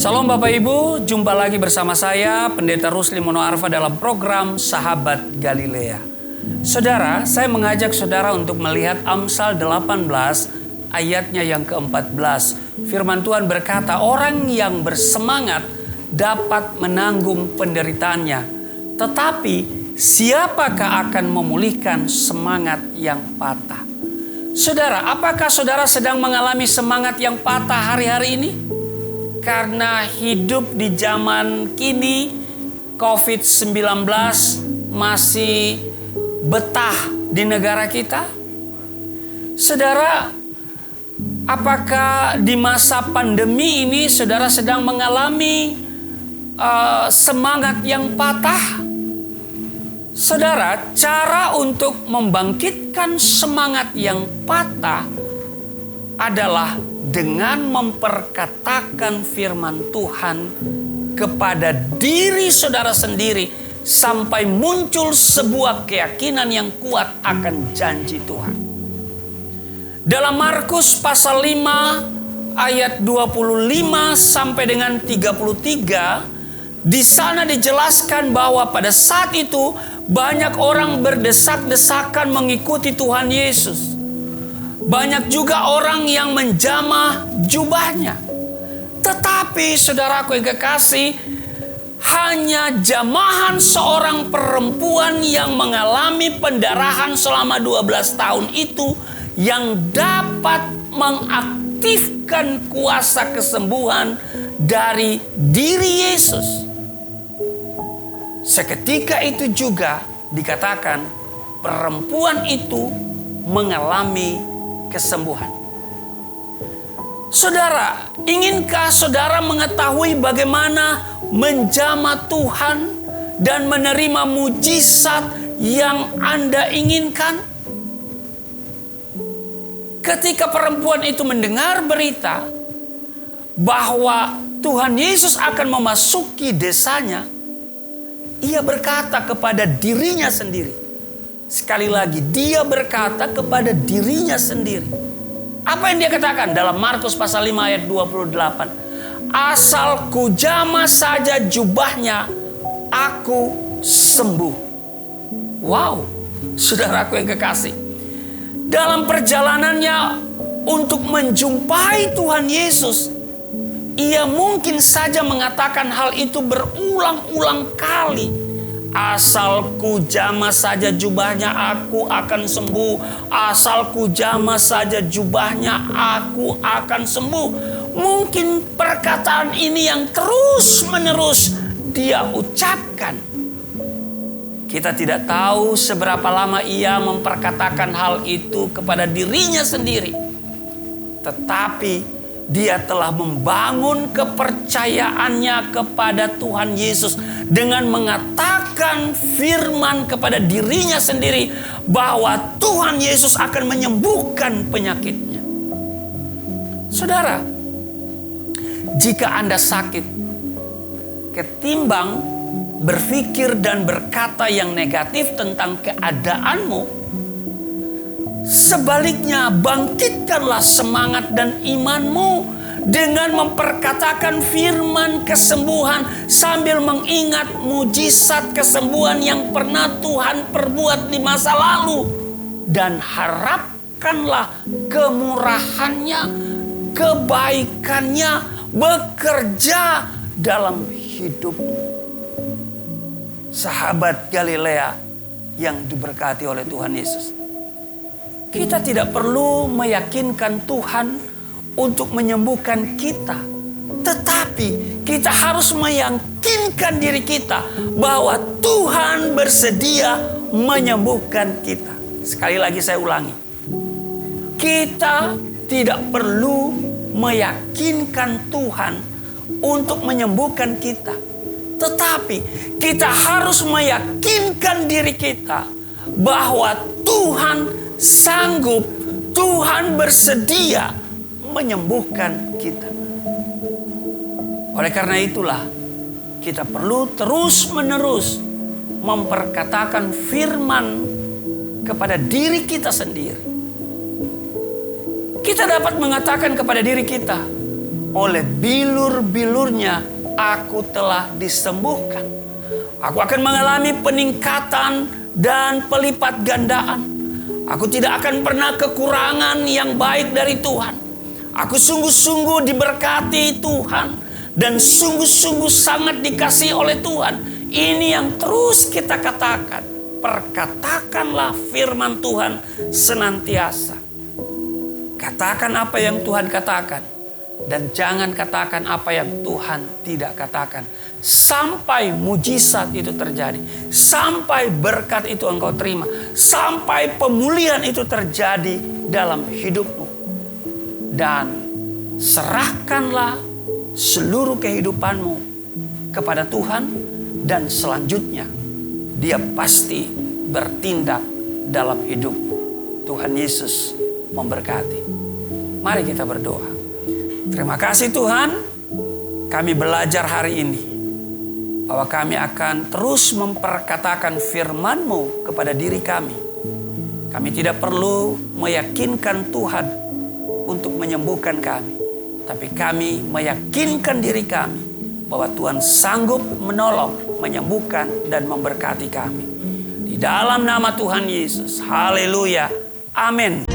Salam Bapak Ibu, jumpa lagi bersama saya Pendeta Rusli Monoarfa dalam program Sahabat Galilea. Saudara, saya mengajak saudara untuk melihat Amsal 18 ayatnya yang ke-14. Firman Tuhan berkata, orang yang bersemangat dapat menanggung penderitaannya. Tetapi siapakah akan memulihkan semangat yang patah? Saudara, apakah saudara sedang mengalami semangat yang patah hari-hari ini? Karena hidup di zaman kini, COVID-19 masih betah di negara kita. Saudara, apakah di masa pandemi ini saudara sedang mengalami semangat yang patah? Saudara, cara untuk membangkitkan semangat yang patah adalah dengan memperkatakan firman Tuhan kepada diri saudara sendiri sampai muncul sebuah keyakinan yang kuat akan janji Tuhan. Dalam Markus pasal 5 ayat 25 sampai dengan 33, di sana dijelaskan bahwa pada saat itu banyak orang berdesak-desakan mengikuti Tuhan Yesus. Banyak juga orang yang menjamah jubahnya. Tetapi saudaraku yang kekasih, hanya jamahan seorang perempuan yang mengalami pendarahan selama 12 tahun itu yang dapat mengaktifkan kuasa kesembuhan dari diri Yesus. Seketika itu juga dikatakan perempuan itu mengalami kesembuhan. Saudara, inginkah saudara mengetahui bagaimana menjamah Tuhan dan menerima mujizat yang Anda inginkan? Ketika perempuan itu mendengar berita bahwa Tuhan Yesus akan memasuki desanya, ia berkata kepada dirinya sendiri. Sekali lagi, dia berkata kepada dirinya sendiri. Apa yang dia katakan dalam Markus pasal 5 ayat 28? Asal ku jamah saja jubahnya, aku sembuh. Wow, saudaraku yang kekasih. Dalam perjalanannya untuk menjumpai Tuhan Yesus, ia mungkin saja mengatakan hal itu berulang-ulang kali. Asal ku jamah saja jubahnya, aku akan sembuh. Asal ku jamah saja jubahnya, aku akan sembuh. Mungkin perkataan ini yang terus-menerus dia ucapkan. Kita tidak tahu seberapa lama ia memperkatakan hal itu kepada dirinya sendiri. Tetapi dia telah membangun kepercayaannya kepada Tuhan Yesus dengan mengatakan firman kepada dirinya sendiri bahwa Tuhan Yesus akan menyembuhkan penyakitnya. Saudara, jika Anda sakit, ketimbang berpikir dan berkata yang negatif tentang keadaanmu, sebaliknya, bangkitkanlah semangat dan imanmu dengan memperkatakan firman kesembuhan sambil mengingat mujizat kesembuhan yang pernah Tuhan perbuat di masa lalu. Dan harapkanlah kemurahannya, kebaikannya bekerja dalam hidupmu. Sahabat Galilea yang diberkati oleh Tuhan Yesus. Kita tidak perlu meyakinkan Tuhan untuk menyembuhkan kita. Tetapi kita harus meyakinkan diri kita bahwa Tuhan bersedia menyembuhkan kita. Sekali lagi saya ulangi. Kita tidak perlu meyakinkan Tuhan untuk menyembuhkan kita. Tetapi kita harus meyakinkan diri kita bahwa Tuhan sanggup, Tuhan bersedia menyembuhkan kita. Oleh karena itulah kita perlu terus-menerus memperkatakan firman kepada diri kita sendiri. Kita dapat mengatakan kepada diri kita, oleh bilur-bilurnya aku telah disembuhkan. Aku akan mengalami peningkatan dan pelipat gandaan. Aku tidak akan pernah kekurangan yang baik dari Tuhan. Aku sungguh-sungguh diberkati Tuhan dan sungguh-sungguh sangat dikasihi oleh Tuhan. Ini yang terus kita katakan. Perkatakanlah firman Tuhan senantiasa. Katakan apa yang Tuhan katakan. Dan jangan katakan apa yang Tuhan tidak katakan. Sampai mujizat itu terjadi. Sampai berkat itu engkau terima. Sampai pemulihan itu terjadi dalam hidupmu. Dan serahkanlah seluruh kehidupanmu kepada Tuhan. Dan selanjutnya Dia pasti bertindak dalam hidupmu. Tuhan Yesus memberkati. Mari kita berdoa. Terima kasih Tuhan, kami belajar hari ini bahwa kami akan terus memperkatakan firman-Mu kepada diri kami. Kami tidak perlu meyakinkan Tuhan untuk menyembuhkan kami, tapi kami meyakinkan diri kami bahwa Tuhan sanggup menolong, menyembuhkan, dan memberkati kami. Di dalam nama Tuhan Yesus, haleluya, amin.